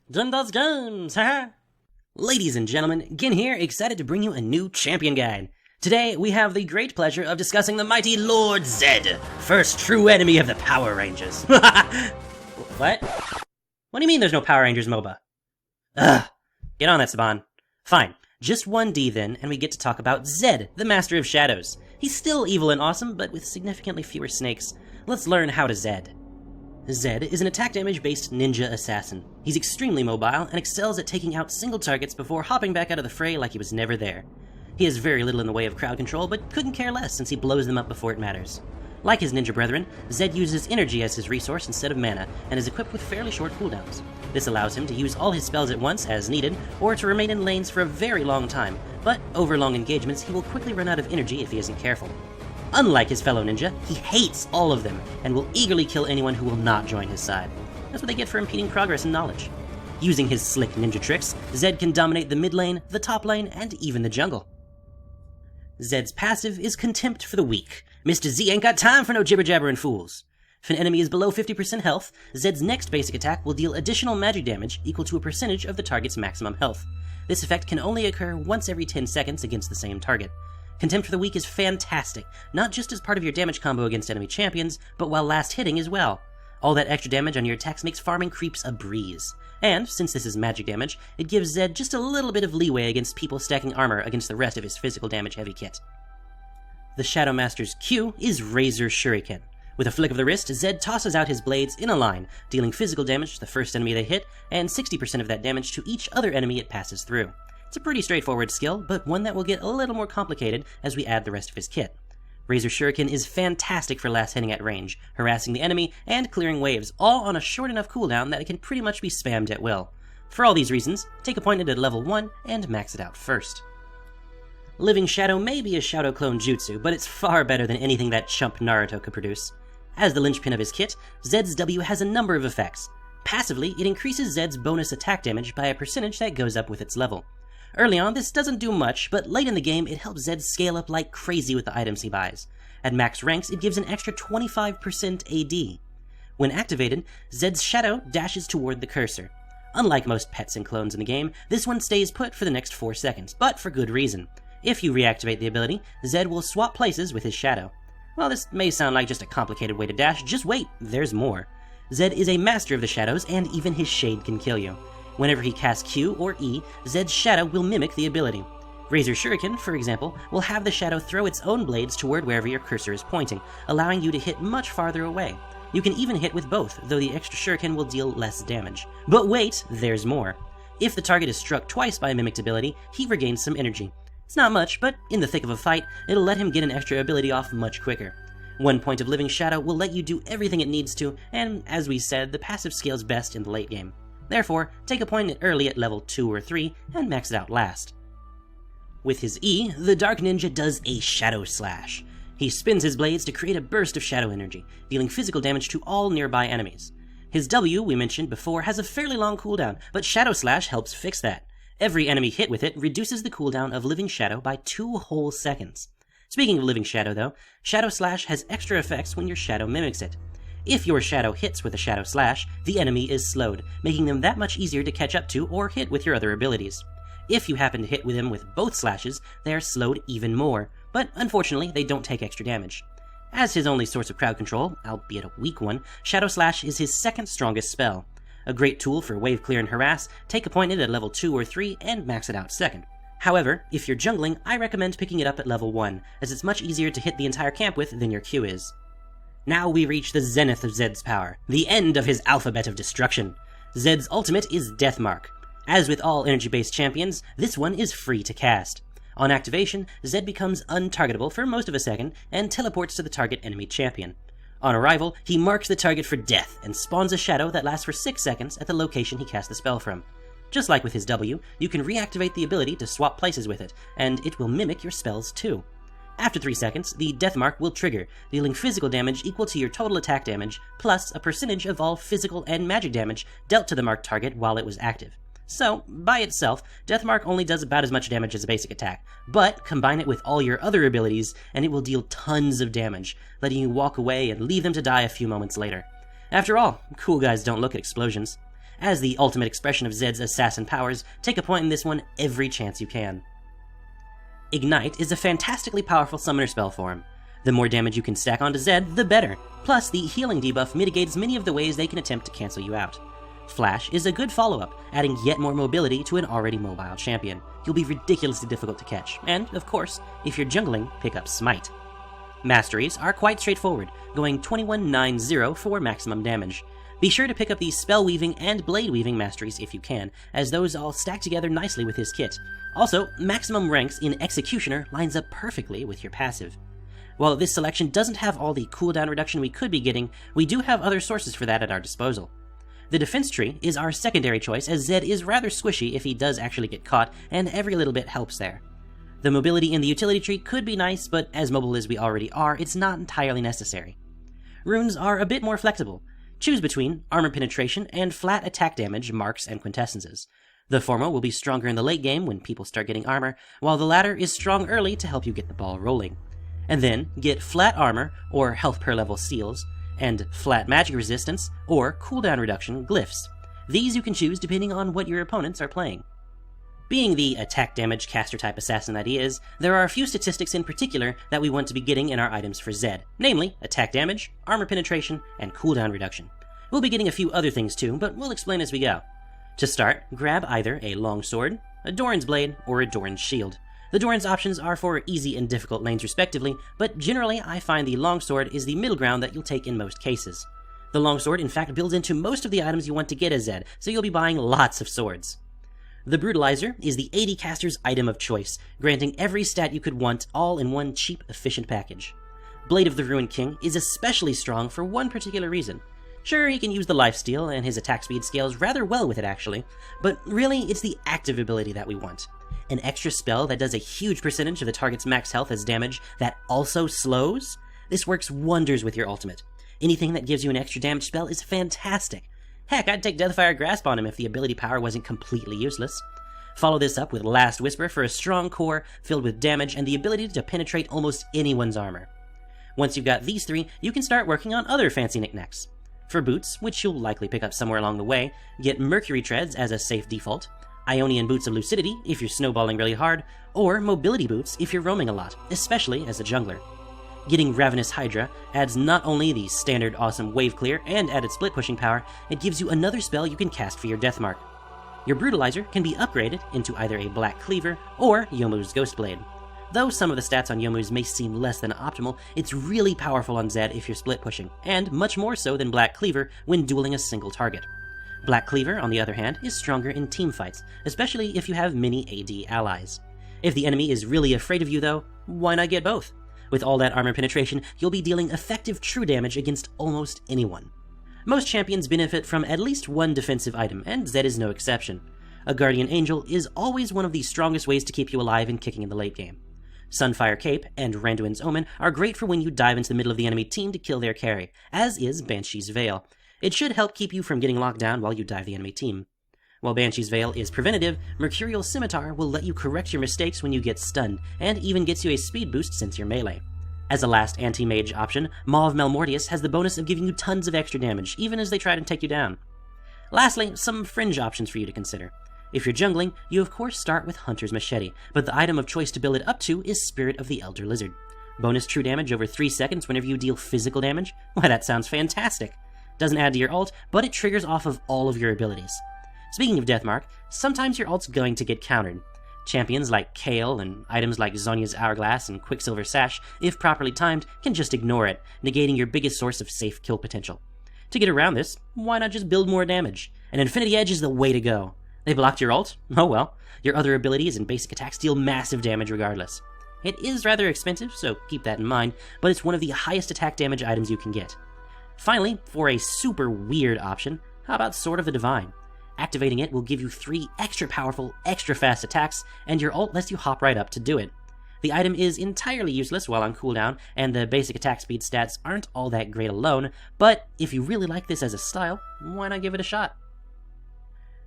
Jinda's Games, haha! Ladies and gentlemen, Gin here, excited to bring you a new champion guide. Today, we have the great pleasure of discussing the mighty Lord Zed, first true enemy of the Power Rangers. What? What do you mean there's no Power Rangers MOBA? Ugh, get on that, Saban. Fine, just 1D then, and we get to talk about Zed, the Master of Shadows. He's still evil and awesome, but with significantly fewer snakes. Let's learn how to Zed. Zed is an attack damage-based ninja assassin. He's extremely mobile and excels at taking out single targets before hopping back out of the fray like he was never there. He has very little in the way of crowd control, but couldn't care less since he blows them up before it matters. Like his ninja brethren, Zed uses energy as his resource instead of mana, and is equipped with fairly short cooldowns. This allows him to use all his spells at once as needed, or to remain in lanes for a very long time, but over long engagements he will quickly run out of energy if he isn't careful. Unlike his fellow ninja, he hates all of them, and will eagerly kill anyone who will not join his side. That's what they get for impeding progress and knowledge. Using his slick ninja tricks, Zed can dominate the mid lane, the top lane, and even the jungle. Zed's passive is Contempt for the Weak. Mr. Z ain't got time for no jibber-jabbering fools. If an enemy is below 50% health, Zed's next basic attack will deal additional magic damage equal to a percentage of the target's maximum health. This effect can only occur once every 10 seconds against the same target. Contempt for the Weak is fantastic, not just as part of your damage combo against enemy champions, but while last hitting as well. All that extra damage on your attacks makes farming creeps a breeze. And, since this is magic damage, it gives Zed just a little bit of leeway against people stacking armor against the rest of his physical damage heavy kit. The Shadow Master's Q is Razor Shuriken. With a flick of the wrist, Zed tosses out his blades in a line, dealing physical damage to the first enemy they hit, and 60% of that damage to each other enemy it passes through. It's a pretty straightforward skill, but one that will get a little more complicated as we add the rest of his kit. Razor Shuriken is fantastic for last hitting at range, harassing the enemy, and clearing waves, all on a short enough cooldown that it can pretty much be spammed at will. For all these reasons, take a point at level 1 and max it out first. Living Shadow may be a Shadow clone jutsu, but it's far better than anything that chump Naruto could produce. As the linchpin of his kit, Zed's W has a number of effects. Passively, it increases Zed's bonus attack damage by a percentage that goes up with its level. Early on, this doesn't do much, but late in the game, it helps Zed scale up like crazy with the items he buys. At max ranks, it gives an extra 25% AD. When activated, Zed's shadow dashes toward the cursor. Unlike most pets and clones in the game, this one stays put for the next 4 seconds, but for good reason. If you reactivate the ability, Zed will swap places with his shadow. While this may sound like just a complicated way to dash, just wait, there's more. Zed is a master of the shadows, and even his shade can kill you. Whenever he casts Q or E, Zed's shadow will mimic the ability. Razor Shuriken, for example, will have the shadow throw its own blades toward wherever your cursor is pointing, allowing you to hit much farther away. You can even hit with both, though the extra shuriken will deal less damage. But wait, there's more. If the target is struck twice by a mimicked ability, he regains some energy. It's not much, but in the thick of a fight, it'll let him get an extra ability off much quicker. 1 point of Living Shadow will let you do everything it needs to, and as we said, the passive scales best in the late game. Therefore, take a point early at level 2 or 3, and max it out last. With his E, the Dark Ninja does a Shadow Slash. He spins his blades to create a burst of shadow energy, dealing physical damage to all nearby enemies. His W, we mentioned before, has a fairly long cooldown, but Shadow Slash helps fix that. Every enemy hit with it reduces the cooldown of Living Shadow by 2 whole seconds. Speaking of Living Shadow though, Shadow Slash has extra effects when your shadow mimics it. If your shadow hits with a Shadow Slash, the enemy is slowed, making them that much easier to catch up to or hit with your other abilities. If you happen to hit with them with both slashes, they are slowed even more, but unfortunately they don't take extra damage. As his only source of crowd control, albeit a weak one, Shadow Slash is his second strongest spell. A great tool for wave clear and harass, take a point in at level 2 or 3 and max it out second. However, if you're jungling, I recommend picking it up at level 1, as it's much easier to hit the entire camp with than your Q is. Now we reach the zenith of Zed's power, the end of his alphabet of destruction. Zed's ultimate is Deathmark. As with all energy-based champions, this one is free to cast. On activation, Zed becomes untargetable for most of a second and teleports to the target enemy champion. On arrival, he marks the target for death and spawns a shadow that lasts for 6 seconds at the location he cast the spell from. Just like with his W, you can reactivate the ability to swap places with it, and it will mimic your spells too. After 3 seconds, the Deathmark will trigger, dealing physical damage equal to your total attack damage, plus a percentage of all physical and magic damage dealt to the marked target while it was active. So, by itself, Deathmark only does about as much damage as a basic attack, but combine it with all your other abilities, and it will deal tons of damage, letting you walk away and leave them to die a few moments later. After all, cool guys don't look at explosions. As the ultimate expression of Zed's assassin powers, take a point in this one every chance you can. Ignite is a fantastically powerful summoner spell for him. The more damage you can stack onto Zed, the better. Plus, the healing debuff mitigates many of the ways they can attempt to cancel you out. Flash is a good follow-up, adding yet more mobility to an already mobile champion. You'll be ridiculously difficult to catch, and, of course, if you're jungling, pick up Smite. Masteries are quite straightforward, going 21-9-0 for maximum damage. Be sure to pick up the Spell Weaving and Blade Weaving masteries if you can, as those all stack together nicely with his kit. Also, maximum ranks in Executioner lines up perfectly with your passive. While this selection doesn't have all the cooldown reduction we could be getting, we do have other sources for that at our disposal. The defense tree is our secondary choice, as Zed is rather squishy if he does actually get caught, and every little bit helps there. The mobility in the utility tree could be nice, but as mobile as we already are, it's not entirely necessary. Runes are a bit more flexible. Choose between armor penetration and flat attack damage, marks, and quintessences. The former will be stronger in the late game when people start getting armor, while the latter is strong early to help you get the ball rolling. And then get flat armor, or health per level seals, and flat magic resistance, or cooldown reduction glyphs. These you can choose depending on what your opponents are playing. Being the attack damage caster type assassin that he is, there are a few statistics in particular that we want to be getting in our items for Zed, namely attack damage, armor penetration, and cooldown reduction. We'll be getting a few other things too, but we'll explain as we go. To start, grab either a longsword, a Doran's blade, or a Doran's shield. The Doran's options are for easy and difficult lanes respectively, but generally I find the longsword is the middle ground that you'll take in most cases. The longsword in fact builds into most of the items you want to get as Zed, so you'll be buying lots of swords. The Brutalizer is the AD caster's item of choice, granting every stat you could want all in one cheap, efficient package. Blade of the Ruined King is especially strong for one particular reason. Sure, he can use the lifesteal, and his attack speed scales rather well with it actually, but really it's the active ability that we want. An extra spell that does a huge percentage of the target's max health as damage that also slows? This works wonders with your ultimate. Anything that gives you an extra damage spell is fantastic. Heck, I'd take Deathfire Grasp on him if the ability power wasn't completely useless. Follow this up with Last Whisper for a strong core filled with damage and the ability to penetrate almost anyone's armor. Once you've got these three, you can start working on other fancy knickknacks. For boots, which you'll likely pick up somewhere along the way, get Mercury Treads as a safe default, Ionian Boots of Lucidity if you're snowballing really hard, or Mobility Boots if you're roaming a lot, especially as a jungler. Getting Ravenous Hydra adds not only the standard awesome wave clear and added split pushing power, it gives you another spell you can cast for your Deathmark. Your Brutalizer can be upgraded into either a Black Cleaver or Yomu's Ghostblade. Though some of the stats on Yomu's may seem less than optimal, it's really powerful on Zed if you're split pushing, and much more so than Black Cleaver when dueling a single target. Black Cleaver, on the other hand, is stronger in teamfights, especially if you have many AD allies. If the enemy is really afraid of you though, why not get both? With all that armor penetration, you'll be dealing effective true damage against almost anyone. Most champions benefit from at least one defensive item, and Zed is no exception. A Guardian Angel is always one of the strongest ways to keep you alive and kicking in the late game. Sunfire Cape and Randuin's Omen are great for when you dive into the middle of the enemy team to kill their carry, as is Banshee's Veil. It should help keep you from getting locked down while you dive the enemy team. While Banshee's Veil is preventative, Mercurial Scimitar will let you correct your mistakes when you get stunned, and even gets you a speed boost since you're melee. As a last anti-mage option, Maw of Malmortius has the bonus of giving you tons of extra damage, even as they try to take you down. Lastly, some fringe options for you to consider. If you're jungling, you of course start with Hunter's Machete, but the item of choice to build it up to is Spirit of the Elder Lizard. Bonus true damage over 3 seconds whenever you deal physical damage? Why, that sounds fantastic! Doesn't add to your ult, but it triggers off of all of your abilities. Speaking of Deathmark, sometimes your ult's going to get countered. Champions like Kayle and items like Zhonya's Hourglass and Quicksilver Sash, if properly timed, can just ignore it, negating your biggest source of safe kill potential. To get around this, why not just build more damage? An Infinity Edge is the way to go. They blocked your ult? Oh well. Your other abilities and basic attacks deal massive damage regardless. It is rather expensive, so keep that in mind, but it's one of the highest attack damage items you can get. Finally, for a super weird option, how about Sword of the Divine? Activating it will give you 3 extra powerful, extra fast attacks, and your ult lets you hop right up to do it. The item is entirely useless while on cooldown, and the basic attack speed stats aren't all that great alone, but if you really like this as a style, why not give it a shot?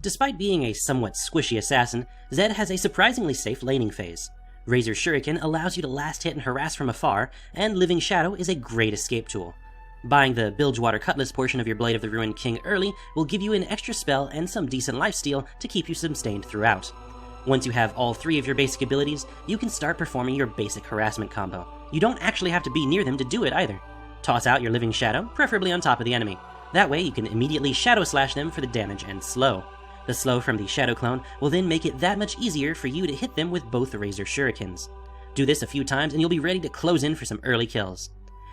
Despite being a somewhat squishy assassin, Zed has a surprisingly safe laning phase. Razor Shuriken allows you to last hit and harass from afar, and Living Shadow is a great escape tool. Buying the Bilgewater Cutlass portion of your Blade of the Ruined King early will give you an extra spell and some decent lifesteal to keep you sustained throughout. Once you have all 3 of your basic abilities, you can start performing your basic harassment combo. You don't actually have to be near them to do it either. Toss out your Living Shadow, preferably on top of the enemy. That way you can immediately Shadow Slash them for the damage and slow. The slow from the Shadow Clone will then make it that much easier for you to hit them with both the Razor Shurikens. Do this a few times and you'll be ready to close in for some early kills.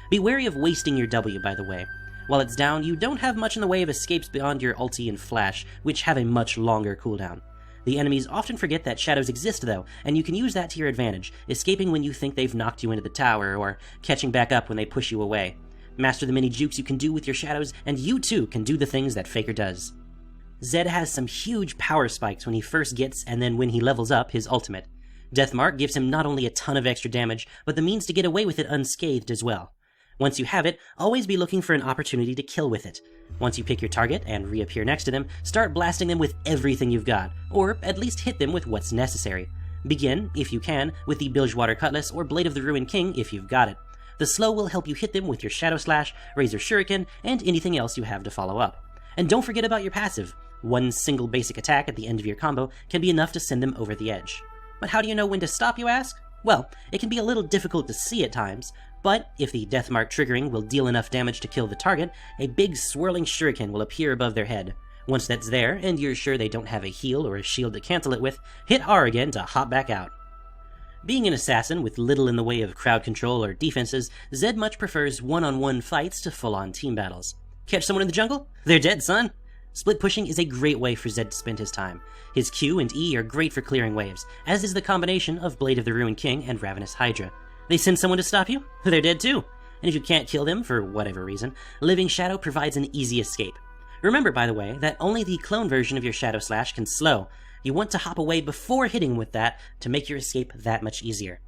Be wary of wasting your W, by the way. While it's down, you don't have much in the way of escapes beyond your ulti and flash, which have a much longer cooldown. The enemies often forget that shadows exist though, and you can use that to your advantage, escaping when you think they've knocked you into the tower, or catching back up when they push you away. Master the many jukes you can do with your shadows, and you too can do the things that Faker does. Zed has some huge power spikes when he first gets, and then when he levels up, his ultimate. Deathmark gives him not only a ton of extra damage, but the means to get away with it unscathed as well. Once you have it, always be looking for an opportunity to kill with it. Once you pick your target and reappear next to them, start blasting them with everything you've got, or at least hit them with what's necessary. Begin, if you can, with the Bilgewater Cutlass or Blade of the Ruined King if you've got it. The slow will help you hit them with your Shadow Slash, Razor Shuriken, and anything else you have to follow up. And don't forget about your passive. One single basic attack at the end of your combo can be enough to send them over the edge. But how do you know when to stop, you ask? Well, it can be a little difficult to see at times, but if the Deathmark triggering will deal enough damage to kill the target, a big swirling shuriken will appear above their head. Once that's there, and you're sure they don't have a heal or a shield to cancel it with, hit R again to hop back out. Being an assassin with little in the way of crowd control or defenses, Zed much prefers one-on-one fights to full-on team battles. Catch someone in the jungle? They're dead, son! Split pushing is a great way for Zed to spend his time. His Q and E are great for clearing waves, as is the combination of Blade of the Ruined King and Ravenous Hydra. They send someone to stop you? They're dead too. And if you can't kill them for whatever reason, Living Shadow provides an easy escape. Remember, by the way, that only the clone version of your Shadow Slash can slow. You want to hop away before hitting with that to make your escape that much easier.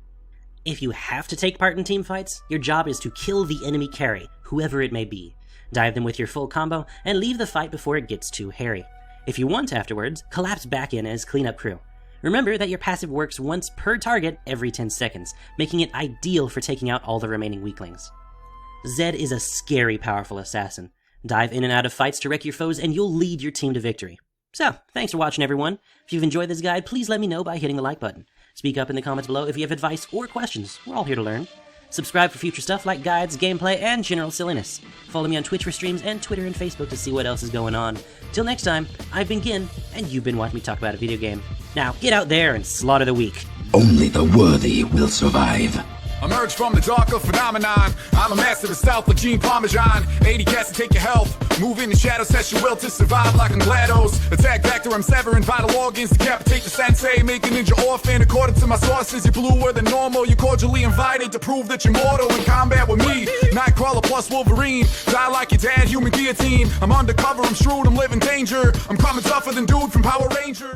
If you have to take part in team fights, your job is to kill the enemy carry, whoever it may be. Dive them with your full combo, and leave the fight before it gets too hairy. If you want afterwards, collapse back in as cleanup crew. Remember that your passive works once per target every 10 seconds, making it ideal for taking out all the remaining weaklings. Zed is a scary powerful assassin. Dive in and out of fights to wreck your foes and you'll lead your team to victory. So, thanks for watching everyone. If you've enjoyed this guide, please let me know by hitting the like button. Speak up in the comments below if you have advice or questions. We're all here to learn. Subscribe for future stuff like guides, gameplay, and general silliness. Follow me on Twitch for streams and Twitter and Facebook to see what else is going on. Till next time, I've been Gin, and you've been watching me talk about a video game. Now, get out there and slaughter the weak. Only the worthy will survive. Emerge from the darker phenomenon. I'm a master of stealth like Gene Parmesan. 80 cats to take your health. Move in the shadows, test your will to survive like I'm GLaDOS. Attack vector, I'm severing vital organs. Decapitate the sensei, make a ninja orphan. According to my sources, you're bluer than normal. You're cordially invited to prove that you're mortal in combat with me. Nightcrawler plus Wolverine. Die like your dad, human guillotine. I'm undercover, I'm shrewd, I'm living danger. I'm coming tougher than dude from Power Rangers.